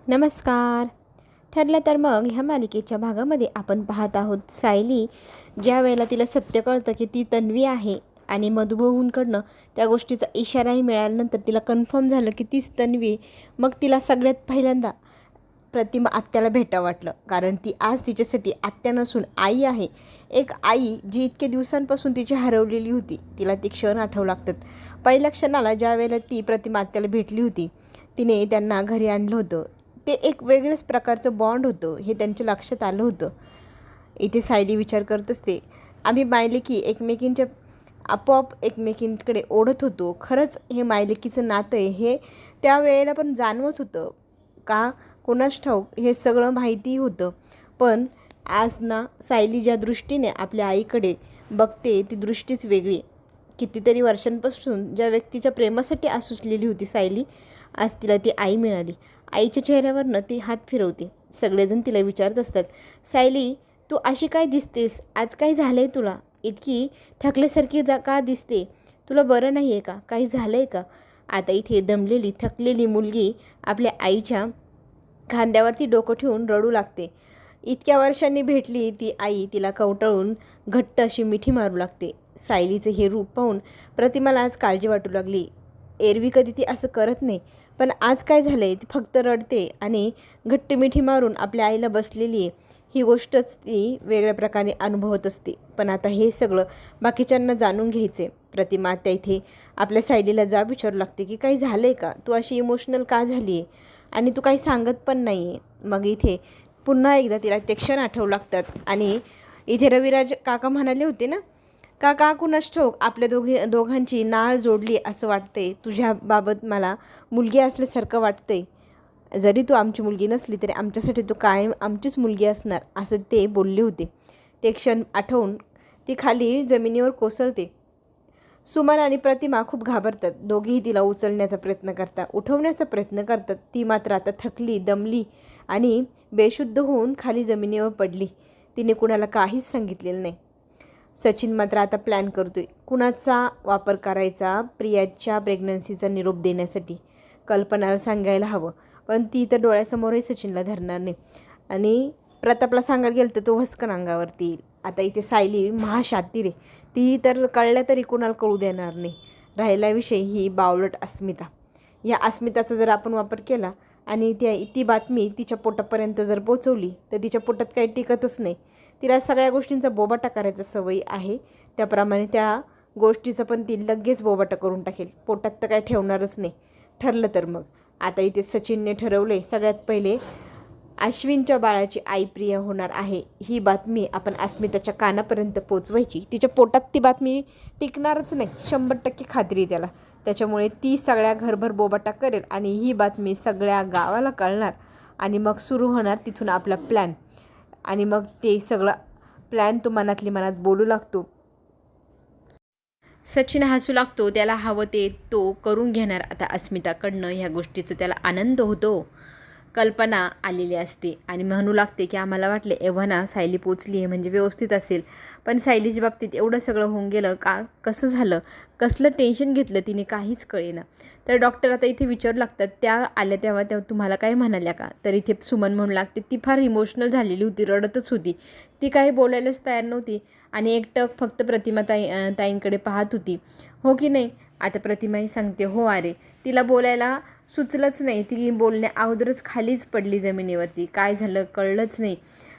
नमस्कार. ठरलं तर मग ह्या मालिकेच्या भागामध्ये आपण पाहत आहोत सायली ज्या वेळेला तिला सत्य कळतं की ती तन्वी आहे आणि मधुबनकडनं त्या गोष्टीचा इशाराही मिळाल्यानंतर तिला कन्फर्म झालं की तीच तन्वी आहे. मग तिला सगळ्यात पहिल्यांदा प्रतिमा आत्याला भेटावं वाटलं, कारण ती आज तिच्यासाठी आत्या नसून आई आहे. एक आई जी इतके दिवसांपासून तिची हरवलेली होती. तिला ती क्षण आठवू लागतात. पहिल्या क्षणाला ज्या वेळेला ती प्रतिमा आत्याला भेटली होती, तिने त्यांना घरी आणलं होतं. ते एक वेगळंच प्रकारचं बॉन्ड होतं हे त्यांच्या लक्षात आलं होतं. इथे सायली विचार करत असते, आम्ही मायलेकी एकमेकींच्या आपोआप एकमेकींकडे ओढत होतो. खरंच हे मायलेकीचं नातं आहे हे त्या वेळेला पण जाणवत होतं का कोणास ठाऊक. हे सगळं माहिती होतं, पण आज ना सायली ज्या दृष्टीने आपल्या आईकडे बघते ती दृष्टीच वेगळी. कितीतरी वर्षांपासून ज्या व्यक्तीच्या प्रेमासाठी आसुसलेली होती सायली, आज तिला ती आई मिळाली. आईच्या चेहऱ्यावरनं ती हात फिरवते. सगळेजण तिला विचारत असतात, सायली तू अशी काय दिसतेस, आज काय झालं आहे तुला, इतकी थकल्यासारखी का दिसते, तुला बरं नाही आहे का, काही झालं आहे का. आता इथे दमलेली थकलेली मुलगी आपल्या आईच्या खांद्यावरती डोकं ठेवून रडू लागते. इतक्या वर्षांनी भेटली ती आई तिला कवटाळून घट्ट अशी मिठी मारू लागते. सायलीचं हे रूप पाहून प्रतिमाला आज काळजी वाटू लागली. एरवी कधी ती असं करत नाही, पण आज काय झालं आहे, ती फक्त रडते आणि घट्ट मिठी मारून आपल्या आईला बसलेली आहे. ही गोष्टच ती वेगळ्या प्रकारे अनुभवत असते. पण आता हे सगळं बाकीच्यांना जाणून घ्यायचे. प्रतिमा त्या इथे आपल्या सायलीला जाब विचारू लागते की काही झालं आहे का, तू अशी इमोशनल का झाली आहे आणि तू काही सांगत पण नाही आहे. मग इथे पुन्हा एकदा तिला ते क्षण आठवू लागतात आणि इथे रविराज काका म्हणाले होते ना, काका कुणास ठाऊक आपल्या दोघांची नाळ जोडली असं वाटतंय. तुझ्याबाबत मला मुलगी असल्यासारखं वाटतंय. जरी तू आमची मुलगी नसली तरी आमच्यासाठी तू कायम आमचीच मुलगी असणार असं ते बोलले होते. ते क्षण आठवून ती खाली जमिनीवर कोसळते. सुमन आणि प्रतिमा खूप घाबरतात. दोघेही तिला उचलण्याचा प्रयत्न करतात, उठवण्याचा प्रयत्न करतात. ती मात्र आता थकली, दमली आणि बेशुद्ध होऊन खाली जमिनीवर पडली. तिने कुणाला काहीच सांगितलेलं नाही. सचिन मात्र आता प्लॅन करतोय कुणाचा वापर करायचा प्रियाच्या प्रेग्नन्सीचा निरोप देण्यासाठी. कल्पनाला सांगायला हवं, पण ती तर डोळ्यासमोरही सचिनला धरणार नाही आणि प्रतापला सांगायला गेलं तर तो हसकन अंगावरती येईल. आता इथे सायली महाशातीर आहे. ती तर कळल्या तरी कुणाला कळू देणार नाही. राहिला विषय ही बावलट अस्मिता. या अस्मिताचा जर आपण वापर केला आणि ती बातमी तिच्या पोटापर्यंत जर पोचवली तर तिच्या पोटात काही टिकतच नाही. तिला सगळ्या गोष्टींचा बोबाटा करायचा सवय आहे. त्याप्रमाणे त्या गोष्टीचं पण ती लगेच बोबाटा करून टाकेल. पोटात तर काय ठेवणारच नाही. ठरलं तर मग आता इथे सचिनने ठरवले सगळ्यात पहिले अश्विनच्या बाळाची आई प्रिया होणार आहे. ही बातमी आपण अस्मिताच्या कानापर्यंत पोचवायची. तिच्या पोटात ती बातमी टिकणारच नाही, 100% खात्री त्याला. त्याच्यामुळे ती सगळ्या घरभर बोबाटा करेल आणि ही बातमी सगळ्या गावाला कळणार आणि मग सुरू होणार तिथून आपला प्लॅन. आणि मग ते सगळं प्लॅन तो मनातली मनात बोलू लागतो. सचिन हसू लागतो. त्याला हवं ते तो करून घेणार आता अस्मिताकडनं. ह्या गोष्टीचा त्याला आनंद होतो. कल्पना आलेली असते आणि म्हणू लागते की आम्हाला वाटले एव्हाना सायली पोचली आहे म्हणजे व्यवस्थित असेल, पण सायलीच्या बाबतीत एवढं सगळं होऊन गेलं का, कसं झालं, कसलं टेन्शन घेतलं तिने काहीच कळेना. तर डॉक्टर आता इथे विचारू लागतात, त्या आल्या तेव्हा तुम्हाला काय म्हणाल्या का. तर इथे सुमन म्हणू लागते ती फार इमोशनल झालेली होती, रडतच होती, ती काही बोलायलाच तयार नव्हती आणि एकटक फक्त प्रतिमा ताईंकडे पाहत होती. हो की नाही. आता प्रतिमाही सांगते हो. अरे तिला बोलायला सुचलंच नाही. ती बोलण्या अगोदरच खालीच पडली जमिनीवरती. काय झालं कळलंच नाही.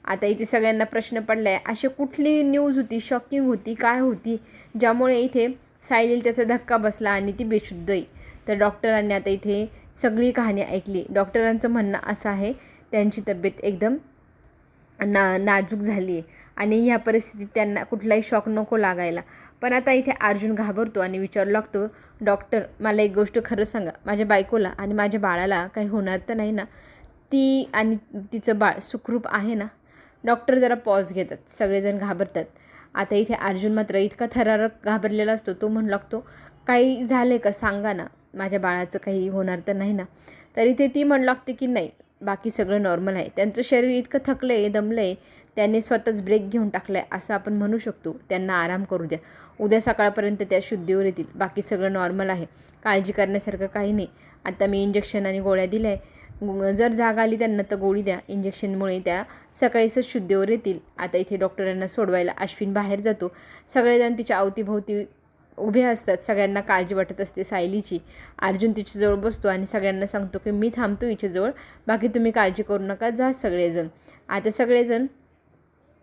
आता इथे सगळ्यांना प्रश्न पडला आहे, अशी कुठली न्यूज होती, शॉकिंग होती, काय होती ज्यामुळे इथे सायलीला त्याचा धक्का बसला आणि ती बेशुद्ध आहे. तर डॉक्टरांनी आता इथे सगळी कहाणी ऐकली. डॉक्टरांचं म्हणणं असं आहे त्यांची तब्येत एकदम नाजूक झाली आहे आणि ह्या परिस्थितीत त्यांना कुठलाही शॉक नको लागायला. पण आता इथे अर्जुन घाबरतो आणि विचारू लागतो, डॉक्टर मला एक गोष्ट खरं सांगा, माझ्या बायकोला आणि माझ्या बाळाला काही होणार तर नाही ना, ती आणि तिचं बाळ सुखरूप आहे ना. डॉक्टर जरा पॉज घेतात, सगळेजण घाबरतात. आता इथे अर्जुन मात्र इतका थरारक घाबरलेला असतो. तो म्हणू लागतो, काही झालं का सांगा ना, माझ्या बाळाचं काही होणार तर नाही ना. तर इथे ती म्हणू लागते की नाही, बाकी सगळं नॉर्मल आहे. त्यांचं शरीर इतकं थकलं आहे, दमलं आहे, त्यांनी स्वतःच ब्रेक घेऊन टाकलं आहे असं आपण म्हणू शकतो. त्यांना आराम करू द्या, उद्या सकाळपर्यंत त्या शुद्धीवर येतील. बाकी सगळं नॉर्मल आहे, काळजी करण्यासारखं काही नाही. आता मी इंजेक्शन आणि गोळ्या दिल्या आहे, जर जाग आली त्यांना तर गोळी द्या, इंजेक्शनमुळे त्या सकाळीच शुद्धीवर येतील. आता इथे डॉक्टरांना सोडवायला अश्विन बाहेर जातो. सगळेजण तिच्या अवतीभोवती उभे असतात. सगळ्यांना काळजी वाटत असते सायलीची. अर्जुन तिच्याजवळ बसतो आणि सगळ्यांना सांगतो की मी थांबतो हिच्याजवळ, बाकी तुम्ही काळजी करू नका, जा सगळेजण. आता सगळेजण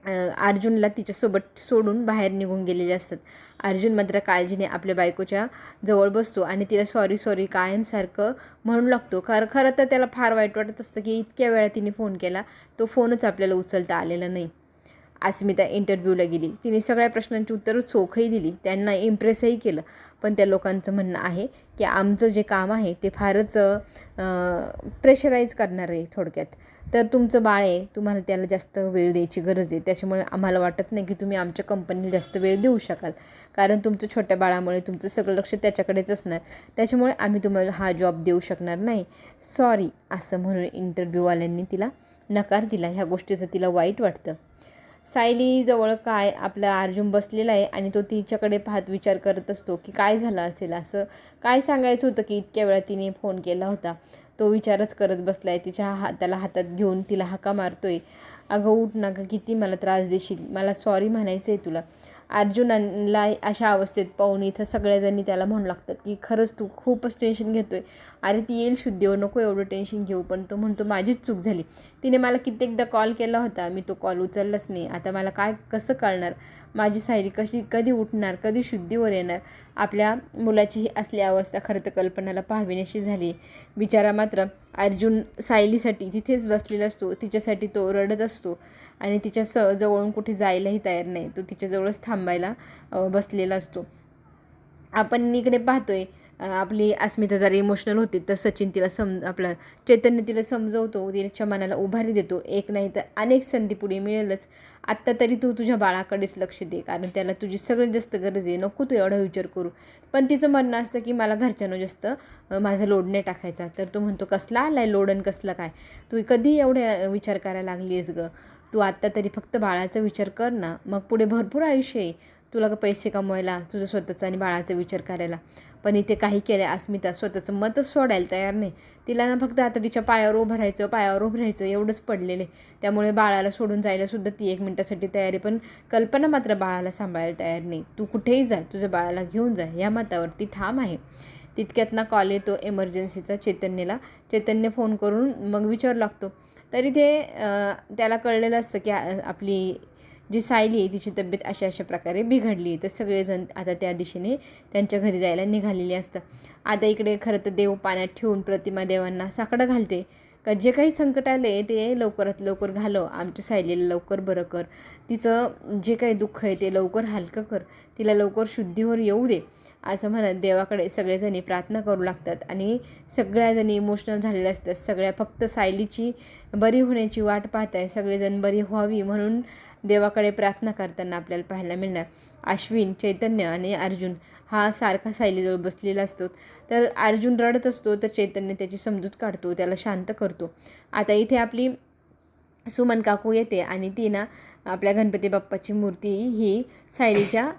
अर्जुनला तिच्यासोबत सोडून बाहेर निघून गेलेले असतात. अर्जुन मात्र काळजीने आपल्या बायकोच्या जवळ बसतो आणि तिला सॉरी सॉरी कायमसारखं म्हणू लागतो. खरं तर त्याला फार वाईट वाटत असतं की इतक्या वेळा तिने फोन केला, तो फोनच आपल्याला उचलता आलेला नाही. अस्मिता इंटरव्ह्यूला गेली. तिने सगळ्या प्रश्नांची उत्तरं चोखही दिली, त्यांना इम्प्रेसही केलं. पण त्या लोकांचं म्हणणं आहे की आमचं जे काम आहे ते फारच प्रेशराईज करणार आहे थोडक्यात. तर तुमचं बाळ आहे, तुम्हाला त्याला जास्त वेळ द्यायची गरज आहे, त्याच्यामुळे आम्हाला वाटत नाही की तुम्ही आमच्या कंपनीला जास्त वेळ देऊ शकाल, कारण तुमचं छोट्या बाळामुळे तुमचं सगळं लक्ष त्याच्याकडेच असणार, त्याच्यामुळे आम्ही तुम्हाला हा जॉब देऊ शकणार नाही, सॉरी, असं म्हणून इंटरव्ह्यूवाल्यांनी तिला नकार दिला. ह्या गोष्टीचं तिला वाईट वाटतं. सायलीजवळ काय आपला अर्जुन बसलेला आहे आणि तो तिच्याकडे पाहत विचार करत असतो की काय झालं असेल, असं काय सांगायचं होतं की इतक्या वेळा तिने फोन केला होता. तो विचारच करत बसला आहे. तिच्या हाताला हातात घेऊन तिला हाका मारतोय, अगं उठ ना गं, किती मला त्रास देशील, मला सॉरी म्हणायचं आहे तुला. अर्जुनला अशा अवस्थेत पाहून इथं सगळ्याजणी त्याला म्हणू लागतात की खरंच तू खूपच टेन्शन घेतोय, अरे ती येईल शुद्धीवर, नको एवढं टेन्शन घेऊ. पण तो म्हणतो माझीच चूक झाली, तिने मला कित्येकदा कॉल केला होता, मी तो कॉल उचललाच नाही, आता मला काय कसं कळणार माझी सायली कधी उठणार, कधी शुद्धीवर येणार. आपल्या मुलाची ही असली अवस्था खरं तर कल्पनाला पाहावीशी झाली. बिचारा मात्र अर्जुन सायलीसाठी तिथेच बसलेला असतो, तिच्यासाठी तो रडत असतो आणि तिच्या जवळून कुठे जायलाही तयार नाही, तो तिच्याजवळच थांबायला बसलेला असतो. आपण इकडे पाहतोय आपली अस्मिता जरा इमोशनल होते तर सचिन तिला आपला चैतन्य तिला समजवतो, तिच्या मनाला उभारी देतो. एक नाही तर अनेक संधी पुढे मिळेलच, आत्ता तरी तू तुझ्या बाळाकडेच लक्ष दे, कारण त्याला तुझी सगळ्यात जास्त गरज आहे, नको तू एवढा विचार करू. पण तिचं म्हणणं असतं की मला घरच्यांना जास्त माझा लोड नाही टाकायचा. तर तो म्हणतो कसला आलाय लोड आणि कसला काय, तू कधी एवढे विचार करायला लागली आहेस गं, तू आत्ता तरी फक्त बाळाचा विचार कर ना, मग पुढे भरपूर आयुष्य आहे, तुला का पैसे कमवायला, तुझं स्वतःचा आणि बाळाचा विचार करायला. पण इथे काही केलं अस्मिता स्वतःचं मतच सोडायला तयार नाही. तिला ना फक्त आता तिच्या पायावर उभं राहायचं एवढंच पडलेलं आहे. त्यामुळे बाळाला सोडून जायला सुद्धा ती 1 मिनिटासाठी तयार आहे. पण कल्पना मात्र बाळाला सांभाळायला तयार नाही. तू कुठेही जा, तुझ्या बाळाला घेऊन जा, या मतावरती ठाम आहे. तितक्यात ना कॉल येतो एमर्जन्सीचा चैतन्यला. चैतन्य फोन करून मग विचारू लागतो. तरी ते त्याला कळलेलं असतं की आपली जी सायली आहे तिची तब्येत अशा प्रकारे बिघडली. तर सगळेजण आता त्या दिशेने त्यांच्या घरी जायला निघालेले असतं. आता इकडे खरं तर देव पाण्यात ठेवून प्रतिमा देवांना साकडं घालते का जे काही संकट आले ते लवकरात लवकर घालव, आमच्या सायलीला लवकर बरं कर, तिचं जे काही दुःख आहे ते लवकर हलकं कर, तिला लवकर शुद्धीवर येऊ दे, असं म्हणत देवाकडे सगळेजणी प्रार्थना करू लागतात. आणि सगळ्याजणी इमोशनल झालेल्या असतात. सगळ्या फक्त सायलीची बरी होण्याची वाट पाहत आहे, सगळेजण बरी व्हावी म्हणून देवाकडे प्रार्थना करताना आपल्याला पाहायला मिळणार. अश्विन, चैतन्य आणि अर्जुन हा सारखा सायलीजवळ बसलेला असतो. तर अर्जुन रडत असतो तर चैतन्य त्याची समजूत काढतो, त्याला शांत करतो. आता इथे आपली सुमन काकू येते आणि ती ना आपल्या गणपती बाप्पाची मूर्ती ही सायलीच्या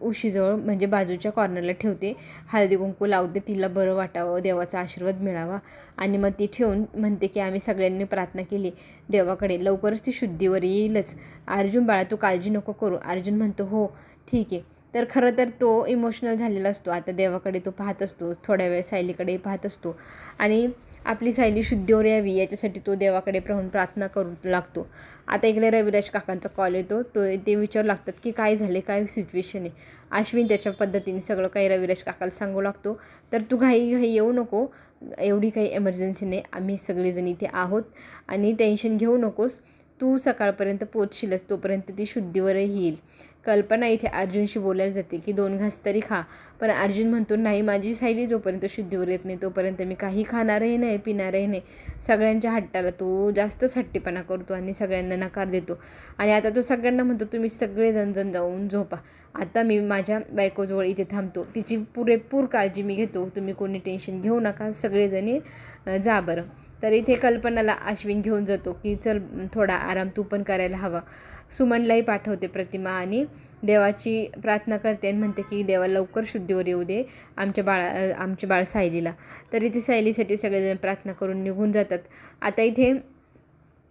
उशीजवळ म्हणजे बाजूच्या कॉर्नरला ठेवते, हळदी कुंकू लावते, तिला बरं वाटावं, देवाचा आशीर्वाद मिळावा. आणि मग ती ठेवून म्हणते की आम्ही सगळ्यांनी प्रार्थना केली देवाकडे, लवकरच ती शुद्धीवर येईलच. अर्जुन बाळा तू काळजी नको करू. अर्जुन म्हणतो हो ठीक आहे. तर खरं तर तो इमोशनल झालेला असतो. आता देवाकडे तो पाहत असतो, थोड्या वेळ सायलीकडे पाहत असतो आणि आपली सायली शुद्धीवर यावी याच्यासाठी तो देवाकडे पाहून प्रार्थना करू लागतो. आता इकडे रविराज काकांचा कॉल येतो. ते विचारू लागतात की काय झाले, काय सिच्युएशन आहे. अश्विन त्याच्या पद्धतीने सगळं काही रविराज काकाला सांगू लागतो. तर तू घाई येऊ नको, एवढी काही एमर्जन्सी नाही, आम्ही सगळेजण इथे आहोत आणि टेन्शन घेऊ नकोस, तू सकाळपर्यंत पोचशीलच, तोपर्यंत ती शुद्धीवरही येईल. कल्पना इथे अर्जुनशी बोलायला जाते की 2 घास तरी खा. पण अर्जुन म्हणतो नाही, माझी सायली जोपर्यंत शुद्धीवर येत नाही तोपर्यंत मी काही खाणारही नाही, पिणारही नाही. सगळ्यांच्या हट्टाला तो जास्तच हट्टीपणा करतो आणि सगळ्यांना नकार देतो. आणि आता तो सगळ्यांना म्हणतो तुम्ही सगळेजण जाऊन झोपा, आता मी माझ्या बायकोजवळ इथे थांबतो, तिची पुरेपूर काळजी मी घेतो, तुम्ही कोणी टेन्शन घेऊ नका, सगळेजणी जा बरं. तर इथे कल्पनाला अश्विन घेऊन जातो की चल थोडा आराम तू पण करायला हवा. सुमनलाही पाठवते प्रतिमा आणि देवाची प्रार्थना करते आणि म्हणते की देवा लवकर शुद्धीवर येऊ दे आमचे बाळ सायलीला. तरी ती सायलीसाठी सगळेजण प्रार्थना करून निघून जातात. आता इथे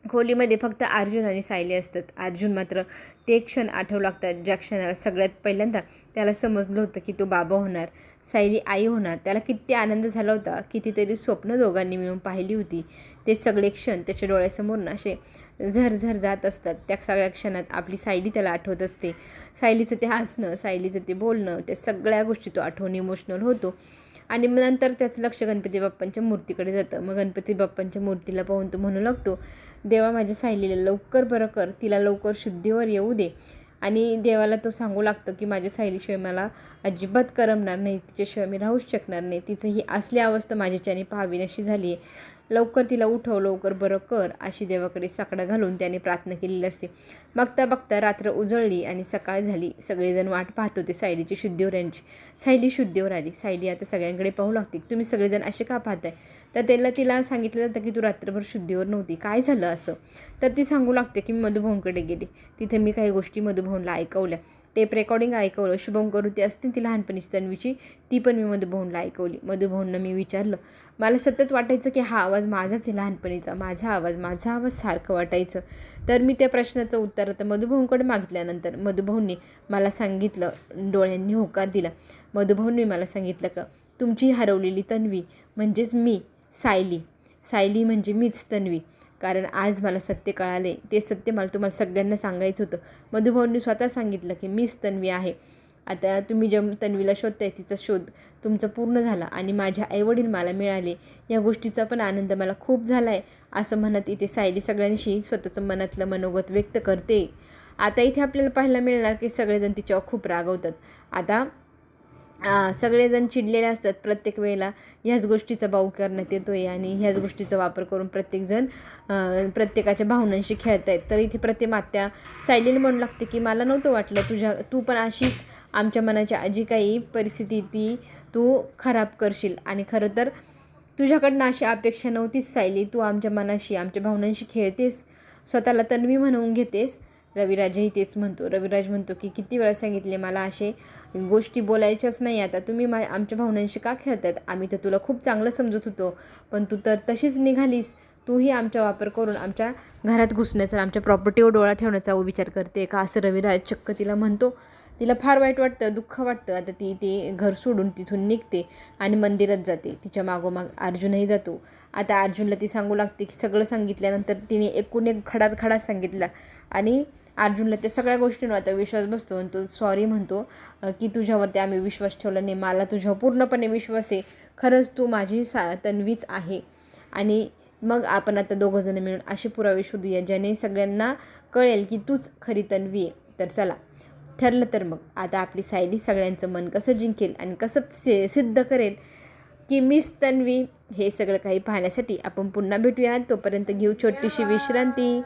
खोलीमध्ये फक्त अर्जुन आणि सायली असतात. अर्जुन मात्र ते क्षण आठवू लागतात ज्या क्षणाला सगळ्यात पहिल्यांदा त्याला समजलं होतं की तो बाबा होणार, सायली आई होणार. त्याला किती आनंद झाला होता, कितीतरी स्वप्न दोघांनी मिळून पाहिली होती. ते सगळे क्षण त्याच्या डोळ्यासमोर असे झरझर जात असतात. त्या सगळ्या क्षणात आपली सायली त्याला आठवत असते. सायलीचं ते हसणं, सायलीचं ते बोलणं, त्या सगळ्या गोष्टी तो आठवून इमोशनल होतो. आणि मग नंतर त्याचं लक्ष गणपती बाप्पांच्या मूर्तीकडे जातं. मग गणपती बाप्पांच्या मूर्तीला पाहून तो म्हणू लागतो, देवा माझ्या सायलीला लवकर बरं कर, तिला लवकर शुद्धीवर येऊ दे. आणि देवाला तो सांगू लागतो की माझ्या सायलीशिवाय मला अजिबात करमणार नाही, तिच्याशिवाय मी राहूच शकणार नाही. तिचं ही असली अवस्था माझ्याच्याने पाहावी अशी झाली आहे. लवकर तिला उठव, लवकर बरं कर, अशी देवाकडे साकडं घालून त्याने प्रार्थना केलेली असते. बघता बघता रात्र उजळली आणि सकाळ झाली. सगळेजण वाट पाहत होते सायलीची शुद्धीवर यांची. सायली शुद्धीवर आली. सायली आता सगळ्यांकडे पाहू लागते. तुम्ही सगळेजण असे का पाहताय? तर तिला सांगितलं जातं की तू रात्रभर शुद्धीवर नव्हती, काय झालं असं? तर ती सांगू लागते की मी मधुभाऊंकडे गेले, तिथे मी काही गोष्टी मधुभाऊंला ऐकवल्या, टेप रेकॉर्डिंग ऐकवलं. शुभम करुती असते ती लहानपणीची तन्वीची, ती पण मी मधुभाऊंला ऐकवली. मधुभाऊंना मी विचारलं, मला सतत वाटायचं की हा आवाज माझाच आहे लहानपणीचा, माझा आवाज सारखं वाटायचं. तर मी त्या प्रश्नाचं उत्तर आता मधुभाऊंकडे मागितल्यानंतर मधुभाऊंनी मला सांगितलं, डोळ्यांनी होकार दिला. मधुभाऊंनी मला सांगितलं का तुमची हरवलेली तन्वी म्हणजेच मी सायली म्हणजे मीच तन्वी. कारण आज मला सत्य कळाले, ते सत्य मला तुम्हाला सगळ्यांना सांगायचं होतं. मधुभाऊंनी स्वतः सांगितलं की मीच तन्वी आहे. आता तुम्ही ज्या तन्वीला शोधताय तिचा शोध तुमचा पूर्ण झाला आणि माझ्या आईवडील मला मिळाले, या गोष्टीचा पण आनंद मला खूप झाला आहे, असं म्हणत इथे सायली सगळ्यांशी स्वतःचं मनातलं मनोगत व्यक्त करते. आता इथे आपल्याला पाहायला मिळणार की सगळेजण तिच्यावर खूप रागवतात. आता सगळेजण चिडलेले असतात. प्रत्येक वेळेला ह्याच गोष्टीचा बाऊ करण्यात येतो आहे आणि ह्याच गोष्टीचा वापर करून प्रत्येकजण प्रत्येकाच्या भावनांशी खेळत आहेत. तर इथे प्रतिमात्या सायलीला म्हणू लागते की मला नव्हतं वाटलं तू पण अशीच आमच्या मनाची जी काही परिस्थिती ती तू खराब करशील. आणि खरं तर तुझ्याकडनं अशी अपेक्षा नव्हतीच सायली, तू आमच्या मनाशी आमच्या भावनांशी खेळतेस, स्वतःला तन्वी म्हणवून घेतेस. रविराजही तेच म्हणतो. रविराज म्हणतो की किती वेळा सांगितले मला असे गोष्टी बोलायच्याच नाही, आता तुम्ही आमच्या भावनांशी का खेळतात? आम्ही तर तुला खूप चांगलं समजत होतो, पण तू तर तशीच निघालीस. तूही आमचा वापर करून आमच्या घरात घुसण्याचा, आमच्या प्रॉपर्टीवर डोळा ठेवण्याचा विचार करते का, असं रविराज चक्क तिला म्हणतो. तिला फार वाईट वाटतं, दुःख वाटतं. आता ती घर सोडून तिथून निघते आणि मंदिरात जाते. तिच्या मागोमाग अर्जुनही जातो. आता अर्जुनला ती सांगू लागते की सगळं सांगितल्यानंतर तिने एकूण एक खडा सांगितला आणि अर्जुनला त्या सगळ्या गोष्टींवर आता विश्वास बसतो आणि तो सॉरी म्हणतो की तुझ्यावरती आम्ही विश्वास ठेवला नाही, मला तुझ्यावर पूर्णपणे विश्वास आहे, खरंच तू माझी तन्वीच आहे. आणि मग आपण आता दोघंजण मिळून असे पुरावे शोधूया ज्याने सगळ्यांना कळेल की तूच खरी तन्वी आहे. तर चला, ठरलं तर मग आता आपली सायली सगळ्यांचं मन कसं जिंकेल आणि कसं सिद्ध करेल की मीच तन्वी, हे सगळं काही पाहण्यासाठी आपण पुन्हा भेटूया. तोपर्यंत घेऊ छोटीशी विश्रांती.